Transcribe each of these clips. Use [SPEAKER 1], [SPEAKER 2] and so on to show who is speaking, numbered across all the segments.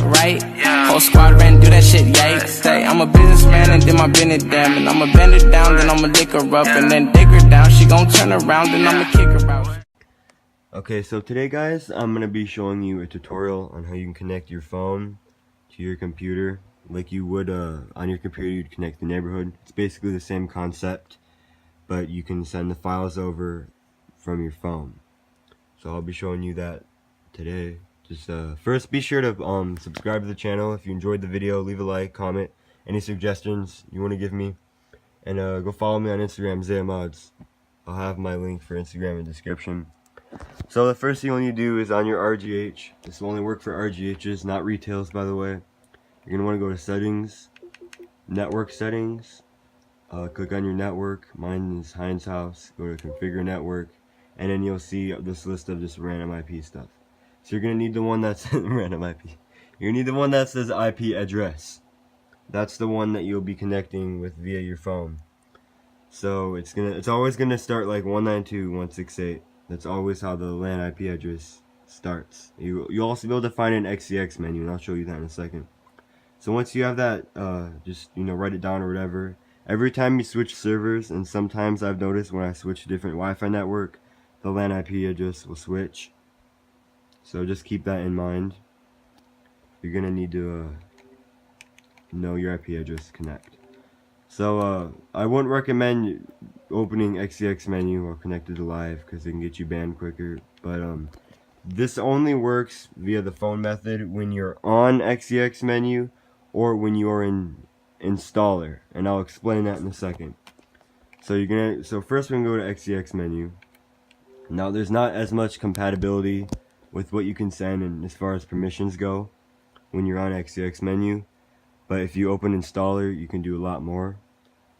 [SPEAKER 1] right? Whole squad ran, do that shit, yikes. Hey, I'm a businessman and did my business, damn. And I'ma bend her down, then I'ma lick her up, and then dig her down. She gon' turn around, then I'ma kick her out.
[SPEAKER 2] Okay, so today guys, I'm going to be showing you a tutorial on how you can connect your phone to your computer like you would on your computer. You'd connect the neighborhood. It's basically the same concept, but you can send the files over from your phone. So I'll be showing you that today. Just first, be sure to subscribe to the channel. If you enjoyed the video, leave a like, comment, any suggestions you want to give me, and go follow me on Instagram, ZayaMods. I'll have my link for Instagram in the description. So the first thing you need to do is on your RGH. This will only work for RGHs, not retails, by the way. You're gonna want to go to settings, network settings. Click on your network. Mine is Heinz House. Go to configure network, and then you'll see this list of just random IP stuff. So you're gonna need the one that's random IP. You're gonna need the one that says IP address. That's the one that you'll be connecting with via your phone. So it's always gonna start like 192.168. That's always how the LAN IP address starts. You'll also be able to find an XCX menu, and I'll show you that in a second. So once you have that, just write it down or whatever. Every time you switch servers, and sometimes I've noticed when I switch to different Wi-Fi network, the LAN IP address will switch. So just keep that in mind. You're gonna need to know your IP address to connect. So I wouldn't recommend opening XCX menu or connected to live because it can get you banned quicker. But this only works via the phone method when you're on XCX menu or when you're in installer, and I'll explain that in a second. So first we're gonna go to XCX menu. Now there's not as much compatibility with what you can send and as far as permissions go when you're on XCX menu, but if you open installer you can do a lot more.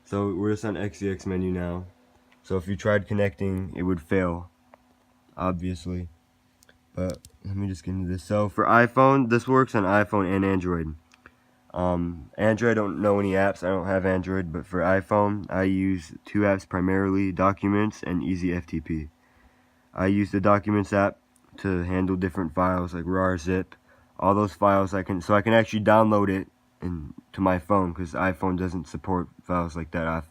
[SPEAKER 2] So we're just on XCX menu now. So if you tried connecting, it would fail, obviously. But let me just get into this. So for iPhone, this works on iPhone and Android. Android, I don't know any apps. I don't have Android, but for iPhone, I use two apps primarily: Documents and EasyFTP. I use the Documents app to handle different files like RAR, zip, all those files. I can actually download it to my phone because iPhone doesn't support files like that off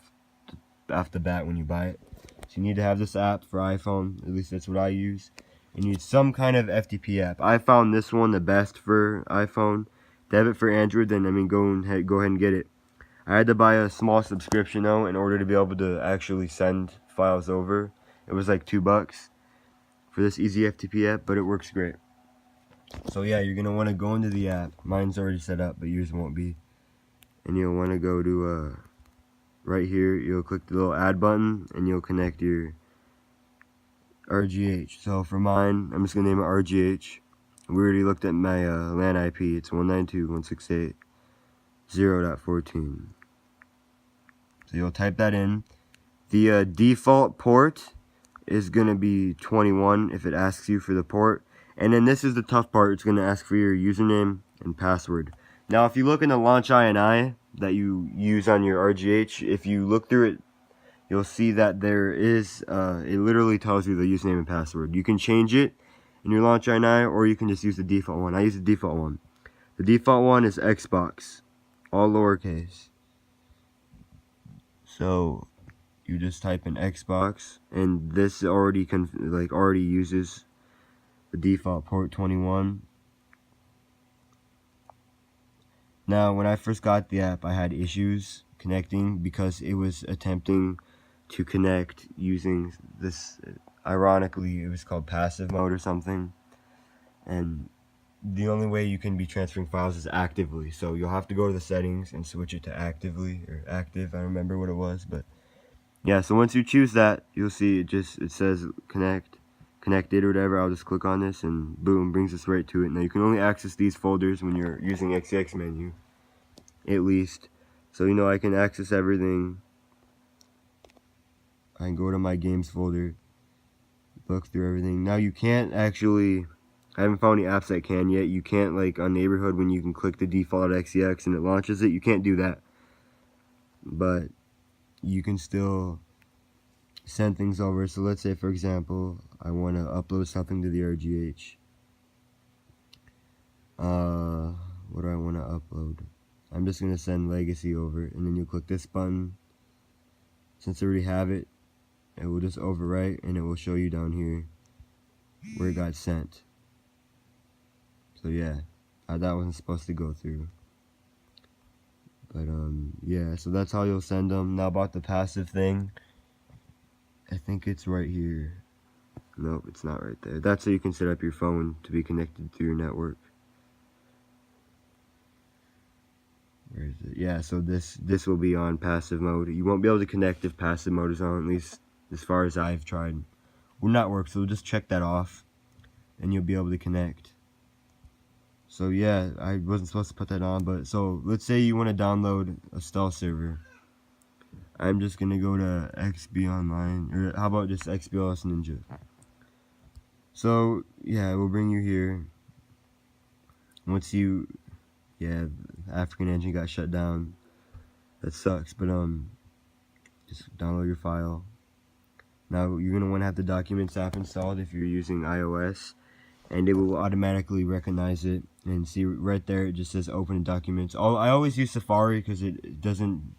[SPEAKER 2] the bat when you buy it. So you need to have this app for iPhone. At least that's what I use. You need some kind of FTP app. I found this one the best for iPhone. To have it for Android, then go ahead and get it. I had to buy a small subscription though in order to be able to actually send files over. It was like $2 for this EasyFTP app, but it works great. So yeah, you're gonna want to go into the app. Mine's already set up, but yours won't be. And you'll want to go to right here. You'll click the little add button, and you'll connect your RGH. So for mine, I'm just gonna name it RGH. We already looked at my LAN IP. It's 192.168.0.14. So you'll type that in. The default port is gonna be 21 if it asks you for the port. And then this is the tough part. It's gonna ask for your username and password. Now, if you look in the Launch INI that you use on your RGH, if you look through it, you'll see that there is, it literally tells you the username and password. You can change it in your Launch INI, or you can just use the default one. I use the default one. The default one is Xbox, all lowercase. So you just type in Xbox, and this already uses the default port 21. Now, when I first got the app, I had issues connecting because it was attempting to connect using this, ironically, it was called passive mode or something. And the only way you can be transferring files is actively. So you'll have to go to the settings and switch it to actively, or active, I don't remember what it was. But yeah, so once you choose that, you'll see it says connected or whatever. I'll just click on this and boom, brings us right to it. Now you can only access these folders when you're using XCX menu, at least. So I can access everything. I can go to my games folder, look through everything. Now you can't actually, I haven't found any apps that can yet. You can't, like on Neighborhood, when you can click the default XCX and it launches it, you can't do that. But you can still send things over. So let's say, for example, I want to upload something to the RGH. upload. I'm just gonna send legacy over, and then you click this button. Since I already have it, it will just overwrite, and it will show you down here where it got sent. So yeah, that wasn't supposed to go through. But yeah, so that's how you'll send them. Now about the passive thing, I think it's right here. Nope, it's not right there. That's how you can set up your phone to be connected to your network. Where is it? Yeah, so this will be on passive mode. You won't be able to connect if passive mode is on, at least as far as I've tried. Will not work, so just check that off, and you'll be able to connect. So yeah, I wasn't supposed to put that on, but so let's say you want to download a stealth server. I'm just gonna go to XB Online, or how about just XBLS Ninja? So yeah, it will bring you here. Once you, yeah, African engine got shut down. That sucks, but just download your file. Now you're gonna want to have the Documents app installed if you're using iOS, and it will automatically recognize it. And see right there, it just says Open Documents. I always use Safari because it doesn't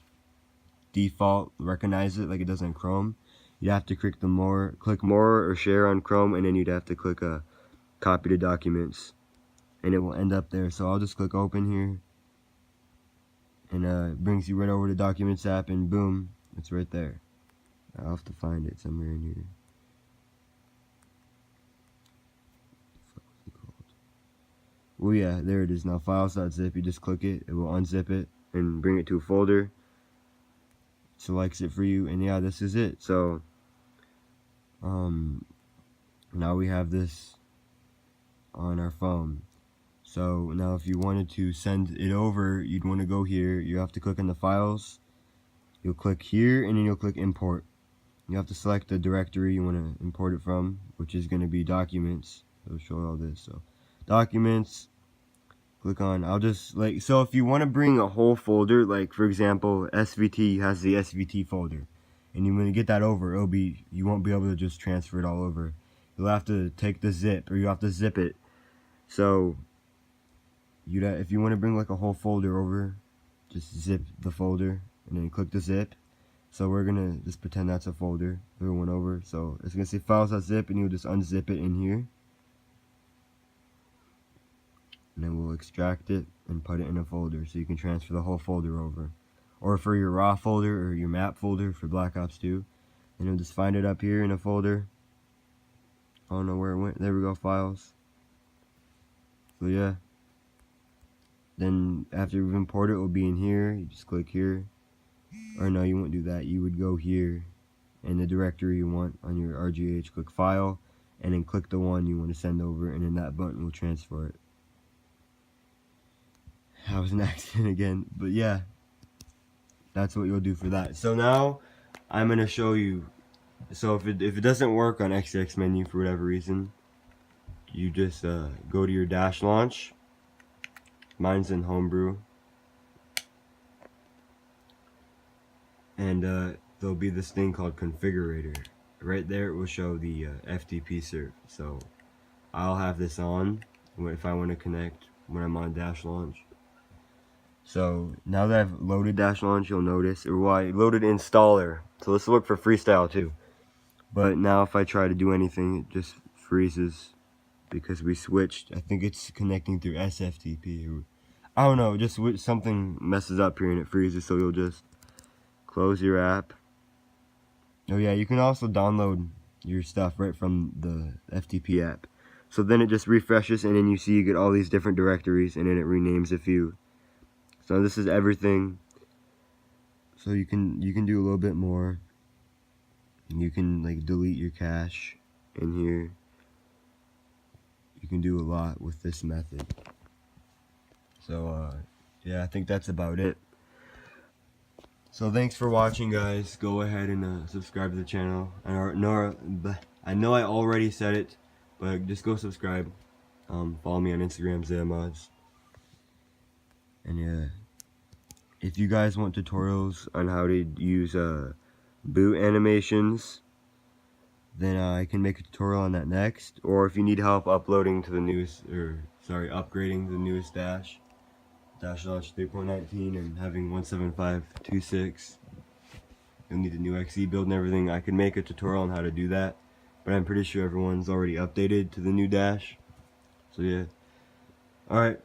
[SPEAKER 2] default recognize it like it does on Chrome. You'd have to click more or share on Chrome, and then you'd have to click copy to documents, and it will end up there. So I'll just click open here, and it brings you right over to Documents app, and boom, it's right there. I'll have to find it somewhere in here. Well, yeah, there it is now. Files.zip. You just click it, it will unzip it and bring it to a folder. Selects it for you, and yeah, this is it. So now we have this on our phone. So now if you wanted to send it over, you'd want to go here. You have to click on the files. You'll click here, and then you'll click import. You have to select the directory you want to import it from, which is going to be documents. It'll show all this. So documents, click on, I'll just like, so if you want to bring a whole folder, like for example SVT has the SVT folder, and you want to get that over, you won't be able to just transfer it all over. You'll have to take the zip, or you have to zip it. So if you want to bring like a whole folder over, just zip the folder and then click the zip. So we're gonna just pretend that's a folder, everyone over. So it's gonna say files.zip, and you'll just unzip it in here, and then we'll extract it and put it in a folder so you can transfer the whole folder over. Or for your raw folder or your map folder for Black Ops 2, and you'll just find it up here in a folder. I don't know where it went. There we go, files. So yeah, then after you've imported it, will be in here. You just click here, or no, you won't do that. You would go here in the directory you want on your RGH, click file, and then click the one you want to send over, and then that button will transfer it. That was an accident again, but yeah, that's what you'll do for that. So now I'm gonna show you. So if it doesn't work on XX menu for whatever reason, you just go to your dash launch. Mine's in Homebrew, and there'll be this thing called configurator. Right there it will show the FTP serve. So I'll have this on if I want to connect when I'm on dash launch. So now that I've loaded dash launch, you'll notice, or I loaded installer. So let's look for freestyle too. But now if I try to do anything, it just freezes because we switched. I think it's connecting through SFTP, or I don't know, just something messes up here and it freezes. So you'll just close your app. Oh yeah, you can also download your stuff right from the FTP app. So then it just refreshes, and then you see you get all these different directories, and then it renames a few. So this is everything. So you can do a little bit more. You can like delete your cache in here. You can do a lot with this method. So yeah, I think that's about it. So thanks for watching, guys. Go ahead and subscribe to the channel. I know I already said it, but just go subscribe. Follow me on Instagram, ZeaMods. And yeah, if you guys want tutorials on how to use boot animations, then I can make a tutorial on that next. Or if you need help uploading to the newest, upgrading to the newest dash, Dash Launch 3.19 and having 17526. You'll need the new XE build and everything. I could make a tutorial on how to do that, but I'm pretty sure everyone's already updated to the new Dash. So yeah. Alright,